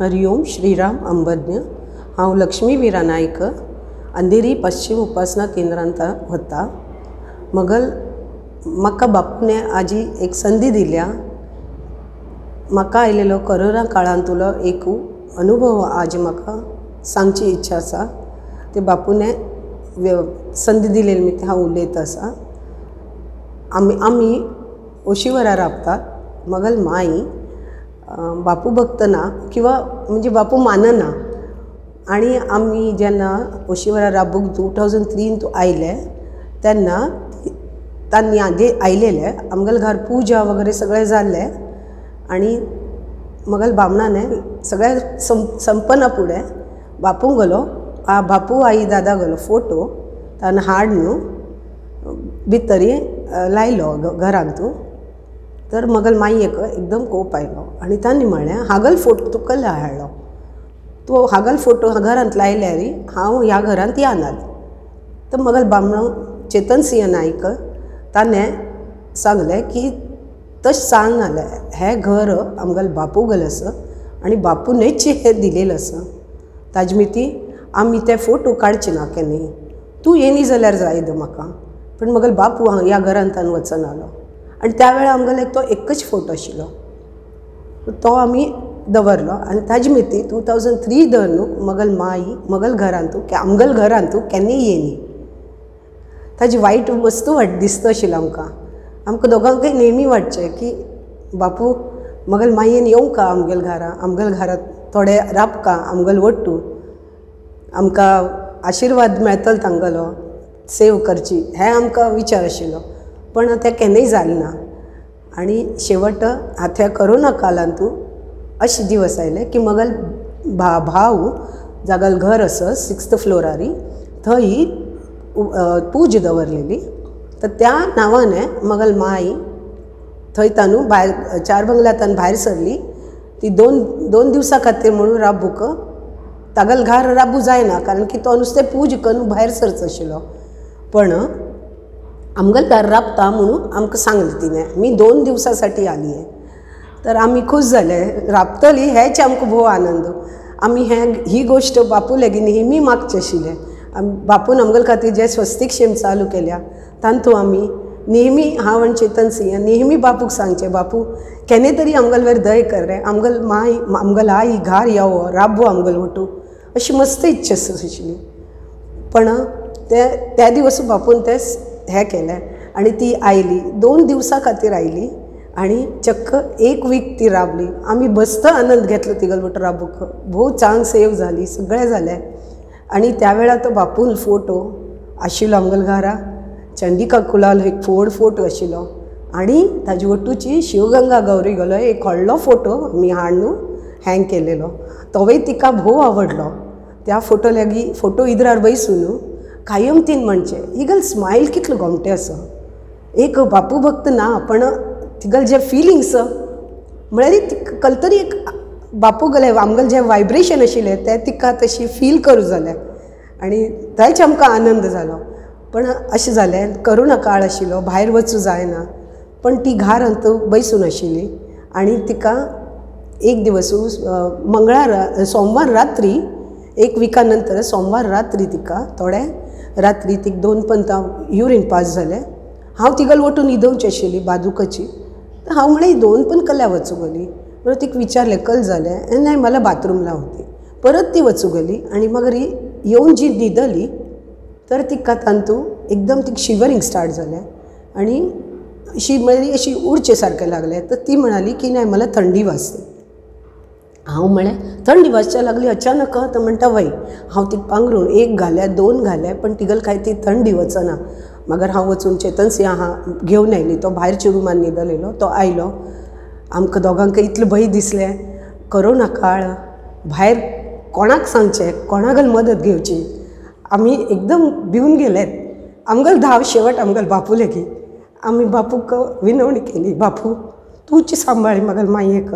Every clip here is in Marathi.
हरिओम श्रीराम अंबज्ञ। हांव लक्ष्मी विरा नायक अंधेरी पश्चिम उपासना केंद्रांत वता। म्हाका बापूने आजी एक संधी दिल्या। म्हाका आयलेलो कोरोना काळांतलो एक अनुभव आज म्हाका सांगची इच्छा आसा। ते बापूने संधी दिलेली मी हांव उलयत आसा। आमी ओशीवरा राबतात। मगल माई बापू भक्त ना किंवा म्हणजे बापू मानना आणि आमी जेन्ना ओशीवरा राबूंक 2003 आयले तेन्ना तांणी आदी आयलेले आमगेले घर पूजा वगैरे सगळें जाल्लें आणि मगल बामणाने सगळ्या संपना फुडें बापूंक गेलो बापू आई दादा गेलो फोटो ताणें हाड न्हू भितरी लायलो घरांतू। तर मगल माईक एकदम कोप आयलो आणि तांणी म्हणलें हागल फोटो तूं कल्ला हाडलो, तूं हागल फोटो घरांत लायल्यार हांव ह्या घरांत येनाली। तर मगल बामणो चेतन सिंह नायक ताणें सांगलें की तशें सांग नाल्या हें घर आमगेल बापू गेलें आसा आनी बापूनेच हें दिलेलें आसा। ताजे मिती आमी ते फोटो काडचे ना केन्नाय, तूं येनी जाल्यार जाय म्हाका। पण मगल बापू ह्या घरांत वचनालो आनी त्या वेळार आमगेलो तो एकच फोटो आशिल्लो तो आमी दवरलो। आनी ताजे मिती 2003 धर न्हू मगल माई मगल घरांतू आमगेल घरांतू केन्नाय येनी। ताजी वायट वस्तू दिसता आशिल्लो आमकां दोगांकय नेहमी वाटचें की बापू मगल मायेन येवं का आमगेल घरांत थोडे राबका आमगेल वट्टू आमकां आशिर्वाद मेळटलो तांगेलो सेव करची हें आमकां विचार आशिल्लो। पण तें केन्नाय जालें ना आनी शेवट ह्या कोरोना काळांतू अशे दिवस आयले की मगल भाव जागल घर आसा 6th फ्लोरारी थंय पूज दवरलेली। तर त्या नांवाने मगल माई थंय तानू भायर 4 बंगल्यांतल्यान भायर सरली। ती दोन दिवसां खातीर म्हणून राबूक तागल घर राबू जायना कारण की तो नुस्तें पूज करून भायर सरचो आशिल्लो। पण आमगेल घर राबता म्हणून आमकां सांगलें तिणें मी 2 दिवसांसाठी आली आहे। तर आमी खूश जाले राबतली हेच आमकां भोव आनंद। आमी ही गोश्ट बापू लेगीत नेहमी मागचे आशिल्ले। बापून आमगेल खातीर जे स्वस्तीक शेम चालू केल्या तांतू आमी नेहमी हांव आनी चेतन सिंह नेहमी बापूक सांगचे बापू केन्ना तरी आमगेल वेर दय कर रे, आमगेल आमगेल आई घार येवो राबो आमगेल वटू अशी मस्त इच्छा आशिल्ली। पण त्या दिवस बापून ते हें केलें आनी ती आयली 2 दिवसां खातीर आयली आनी चक्क 1 वीक ती राबली। आमी बस्त आनंद घेतलो तिगल वट राबूक, भोव चांग सेव जाली सगळें जालें। आनी त्या वेळार तो बापून फोटो आशिल्लो आमगेल घरा चंडिका कुलाल एक फोटो आशिल्लो आनी ताजे वटूची शिवगंगा गौरी गेलो एक व्हडलो फोटो आमी हाडून हँग केलेलो तोवय तिका भोव आवडलो। त्या फोटो लागीं फोटो इदरार बसून कायम तीन म्हणचे इगल स्मायल कितलो गोमटे आसा। एक बापू भक्त ना पण तिगल जे फिलिंग्स म्हळ्यार कल तरी एक बापू गेले आमगेल जे वायब्रेशन आशिल्ले ते तिका तशी फील करूं जालें आनी थंयच आमकां आनंद जालो। पण अशें जालें कोरोना काळ आशिल्लो भायर वचूं जायना पण ती घरांत बसून आशिल्ली आनी तिका एक दिवस सोमवार रात्री 1 विका नंतर सोमवार रात्री तिका थोडे रात्री तिका 2 पंतां युरीन पास जालें। हांव तिगल वटून न्हिदोवची आशिल्ली बाजूकची तर हांव म्हणलें 2 पण कल्ल्या वचूं गेली म्हणून तिका विचारलें कल जालें नाही मला बाथरूमला होती। परत ती वचूं गेली आनी मागीर येवन जी न्हिदली तर तिका तांतू एकदम तिका शिवरिंग स्टार्ट जालें आनी अशी उडचे सारकें लागलें। तर ती म्हणाली की नाही मला थंडी वाजते। हांव म्हणलें थंडी वाजच्या लागली अचानक तर म्हणटा वय हांव ती पांघरून 1 घाल्या 2 घाल्या पण तिगल काय ती थंडी वचना। मागीर हांव वचून चेतन सिंह घेवन आयली तो भायरच्या रुमान न्हिदलेलो तो आयलो। आमकां दोगांक इतलें भंय दिसलें कोरोना काळ भायर कोणाक सांगचें कोणागल मदत घेवची आमी एकदम भिवन गेलेत। आमगेल धांव शेवट आमगेल बापू लेगीत आमी बापूक विनवणी केली बापू तूच सांबाळ मगल मायेक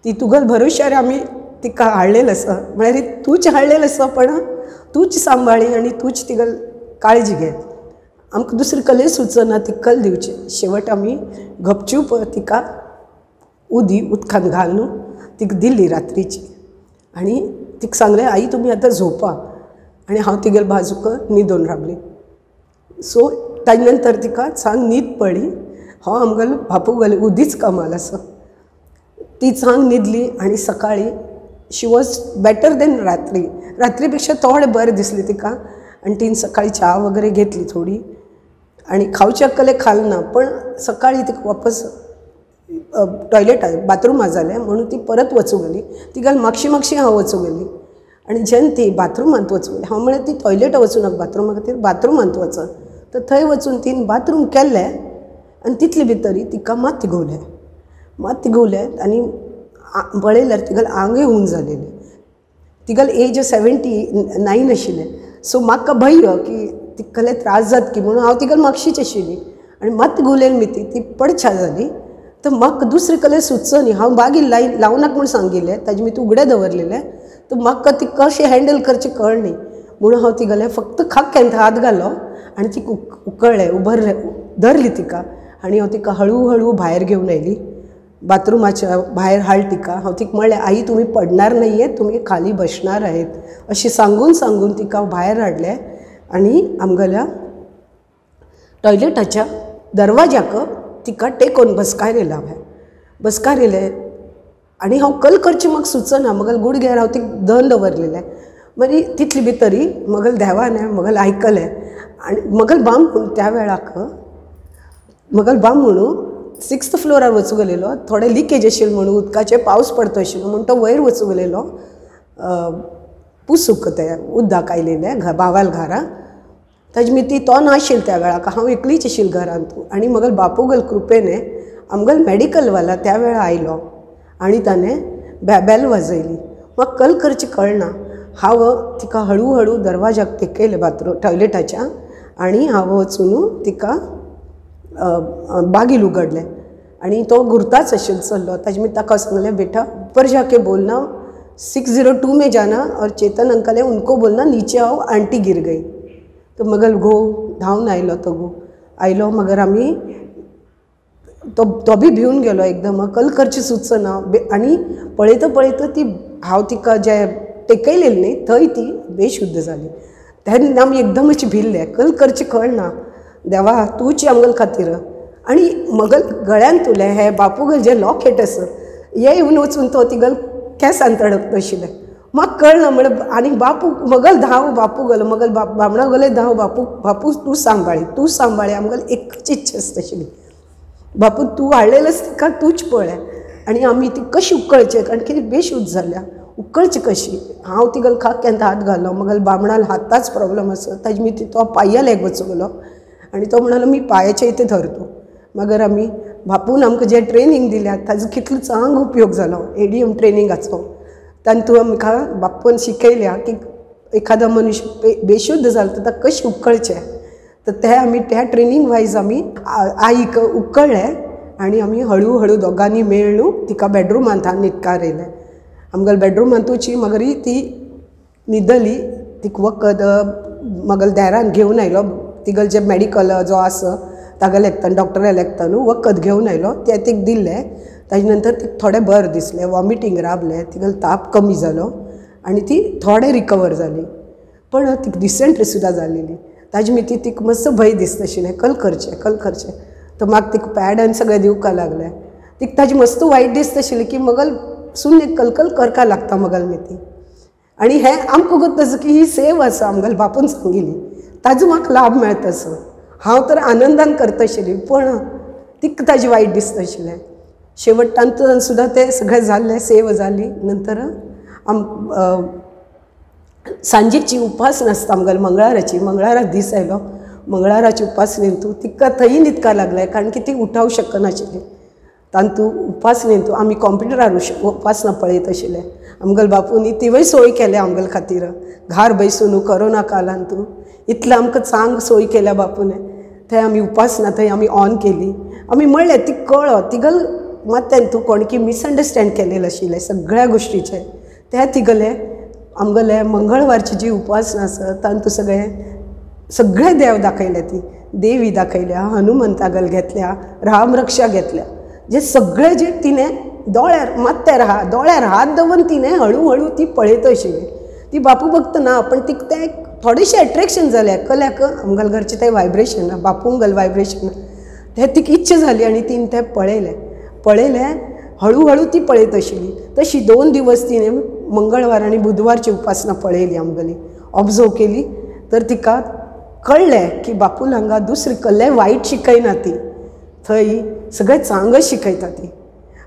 ती तुगल भरोश्यार आमी तिका हाडलेलें आसा म्हळ्यार तूच हाडलेलें आसा पण तूच सांबाळी आनी तूच तिगल काळजी घे। आमकां दुसरी कले सुचना ती कल दिवची। शेवट आमी गपचूप तिका उदकांत घालून तिका दिल्ली रात्रीची। आनी तिका सांगलें आई तुमी आतां झोपा आनी हांव तिगेल बाजूक न्हिदोन रावली. सो ताजे नंतर तिका सांग न्हीद पडली. हो आमगेलो बापूगेलो उदीच कमाल आसा. ती सांग न्हिदली आनी सकाळी शी वॉज बेटर देन रात्री. रात्री पेक्षा थोडें बरें दिसलें तिका आनी तिन सकाळी च्या वगैरे घेतली थोडी आनी खावच्या कले खालना. पण सकाळी तिका वापस टॉयलेटा बाथरुमा जालें म्हणून ती परत वचूंक गेली. तिगेल मागशी हांव वचूंक गेली आनी जेन्ना ती बाथरुमांत वचूंक गेली हांव म्हणलें ती टॉयलेटा वचूं नाका बाथरुमा खातीर बाथरुमांत वच. तर थंय वचून तीन बाथरूम केल्लें आनी तितले भितरी तिका मात तिगोवलें आनी पळयल्यार तिगेल आंगय उंच जालेलें. तिगेल एज 79 आशिल्लें. सो म्हाका भंय की तिकले त्रास जाता की म्हणून हांव तिगेल मागशीच आशिल्ली आनी मात घुलेल मी ती पडछा जाली. तर म्हाका दुसरे कले सुचो न्ही. हांव बागी लावं नाका म्हूण सांगिल्लें ताजे मी उगडें दवरलेलें. तर म्हाका ती कशें हँडल करचें कळ्ळें म्हणून हांव तिगेलें फक्त खाक्यांत हात घालो आनी ती उकळ्ळें उबरलें धरली तिका आनी हांव तिका हळू हळू भायर घेवन आयली. बाथरुमाच्या भायर हाड तिका. हांव तिका म्हणलें आई तुमी पडणार नाही आहेत तुमी खाली बसणार आहेत अशें सांगून तिका भायर हाडलें आनी आमगेल्या टॉयलेटाच्या दरवाज्याक तिका टेकोन बसकार येयला. हांवें बसकार येयलें आनी हांव कल करचें म्हाका सुचना. म्हगेल गुडघ्यार हांव तिका धन दवरलेलें. मागीर तितले भितरी म्हगेल देवान म्हगेल आयकलें आनी म्हगेल बामूण त्या वेळाक म्हगेल बामूण 6th फ्लोरार वचूंक गेलेलो. थोडे लिकेज आशिल्लें म्हणून उदकाचे पावस पडतो आशिल्लो म्हणून तो वयर वचूंक गेलेलो पुसूक तें उदक आयलेलें बावाल घरा. ताजे मिती तो नाशिल्लो त्या वेळाक हांव एकलीच आशिल्ली घरांत आनी म्हगेल बापूगेल कृपेन आमगेल मॅडिकलवाला त्या वेळा आयलो आनी ताणें बेल वाजयली. म्हाका कल करचें कळना. हांव तिका हळू हळू दरवाज्याक तेकयलें टॉयलेटाच्या आनी हांव वचून तिका बागील उगडलें आनी तो घुरताच आशिल्लो चल्लो. ताजे मी ताका सांगलें बेटा ऊपर जाके बोलना 602 में जाना और चेतन अंकल है उनको बोलना नीचे आओ आंटी गिर गई. तो मगल धांवन आयलो तो आयलो. मगर आमी तो बी भिवन गेलो एकदम. कल करचें सुचना आनी पळयता ती हांव तिका जे टेकयलेली न्ही थंय ती बेशुद्ध जाली. तेन्ना आमी एकदम अशें भिल्ले. कल करचें कळना. देवा तूच आमगेल खातीर. आनी म्हगेल गळ्यान तुलें हें बापूगेल जें लॉकेट आसा हें येवन वचून तो तिगेल केंसांत अडकता आशिल्लें. म्हाका कळना म्हणलें आनी बापू म्हगेल धांव बापू गेलो म्हगेल बामणा गेले धांव बापू तूं सांबाळी आमगेल एकच इच्छा आसता आशिल्ली बापू तूं हाडलेलें तिका तूंच पळय. आनी आमी ती कशी उकळचें कारण कितें बेशुद्ध जाल्या उकळची कशी. हांव तिगेल खाक्यांत हात घालो. म्हगेल बामणाल हाताच प्रॉब्लेम आसा ताजे मी तो पांया लेग वचूंक गेलो आनी तो म्हणलो मी पांयाच्या इथे धरतो. मगर आमी बापून आमकां जें ट्रेनींग दिल्या ताजो कितलो चांग उपयोग जालो ADM ट्रेनिंगाचो. तातूंत आमकां बापून शिकयल्या की एखादा मनुष्य बेशुद्ध जालो तर ताका कशें उकळचें. तर तें आमी त्या ट्रेनींग वायज आमी आईक उकळ्ळें आनी आमी हळू हळू दोगांनी मेळून तिका बेडरूमांत न्हिदकार येयलें. आमगेल बेडरूमांतूची मगर ती न्हिदली. तिका वखद म्हगेल देरान घेवन आयलो. तिगेल जे मेडिकल जो आसा ताका लेखता डॉक्टरा लेखता न्हू वखद घेवन आयलो तें तिका दिल्लें. ताजे नंतर तिका थोडें बरें दिसलें. वॉमिटींग रावलें. तिगेल ताप कमी जालो आनी ती थोडें रिकवर जाली. पण तिका डिसेंट्री सुद्दां जाल्ली. ताजे मिती तिका मातसो भंय दिसता आशिल्लें कल करचें. तर म्हाका तिका पॅड आनी सगळें दिवपाक लागलें. तिका ताजी मस्त वायट दिसता आशिल्लें की म्हगेल सुन्न एक कलकल करका लागता म्हगेल मिती. आनी हें आमकां गत तसो की ही सेव आसा आमगेल बापून सांगिल्ली ताजो म्हाका लाभ मेळटा असो. हांव तर आनंदान करता आशिल्ली पण तिका ताजी वायट दिसता आशिल्लें. शेवटांत सुद्दां तें सगळें जाल्लें सेव जाली. नंतर सांजेची उपासना आसता आमगेल मंगळाराक दीस आयलो. मंगळाराची उपासनेंतू तिका थंय न्हिदका लागलें कारण की ती उठावंक शकनाशिल्ली. तांतू उपासनेंतू आमी कॉम्प्युटरार उपासना पळयत आशिल्ले. आमगेल बापूनी तिवय सोय केल्या आमगेल खातीर घार बसून कोरोना कालांतू इतलें आमकां चांग सोय केल्या बापून. थंय आमी उपासना थंय आमी ऑन केली. आमी म्हणलें ती कळ्ळो तिगल मात तूं कोणकी मिसअंडरस्टँड केलेलें आशिल्लें सगळ्या गोश्टीचें. तें तिगलें आमगेलें मंगळवारची जी उपासना आसा तांतू सगळे देव दाखयले. ती देवी दाखयल्या हनुमंतागेल घेतल्या रामरक्षा घेतल्या जे सगळे जे तिणें दोळ्यार माथ्यार दोळ्यार हात दवरून तिणें हळू ती पळयत आशिल्ली. ती बापू भक्त ना पण ती तें थोडेशें एट्रॅक्शन जालें कल्याक आमगेल्या घरचें तें वायब्रेशन बापूंगल वायब्रेशन तें तिका इच्छा जाली आनी तिणें तें पळयलें हळू ती पळयत आशिल्ली. तशी 2 दिवस तिणें मंगळवार आनी बुधवारची उपासना पळयली आमगेली ऑब्जर्व केली. तर तिका कळलें की बापूल हांगा दुसरें कसलेंय वायट शिकयना ती, थंय सगळें चांगच शिकयता ती.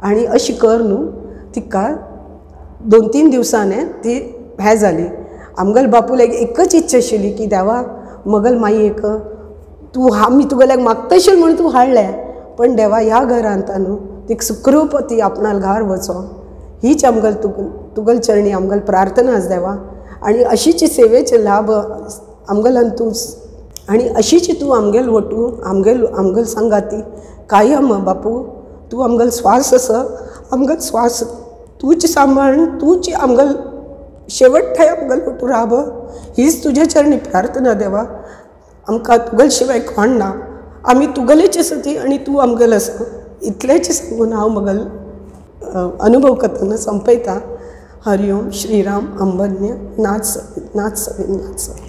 आनी अशी कर न्हू तिका 2-3 दिवसांनी ती हें जाली. आमगेल बापूल एकच इच्छा आशिल्ली की देवा मगल माईक तूं आमी तुगेल्याक मागता म्हणून तूं हाडलें, पण देवा ह्या घरांत न्हू तिका सुखरूप ती आपणाल घार वचो हीच आमगेल तुगेल चरणी आमगेल प्रार्थना आस देवा. आनी अशीच सेवेचे लाभ आमगेल्यान तूं आनी अशीच तूं आमगेल वटू आमगेल संगाती कायम बापू तूं आमगेल स्वास आसा आमगेल स्वास तूच सांबाळ तूच आमगेल शेवट थंय आमगेल वटू राब हीच तुज्या चरणी प्रार्थना देवा. आमकां तुगेल शिवाय कोण ना आमी तुगेलेच आसा ती आनी तूं आमगेल आसा इतलेंच सांगून हांव म्हगेल अनुभव कथना संपयता. हरिओम श्रीराम अंबन्य नाच सवे.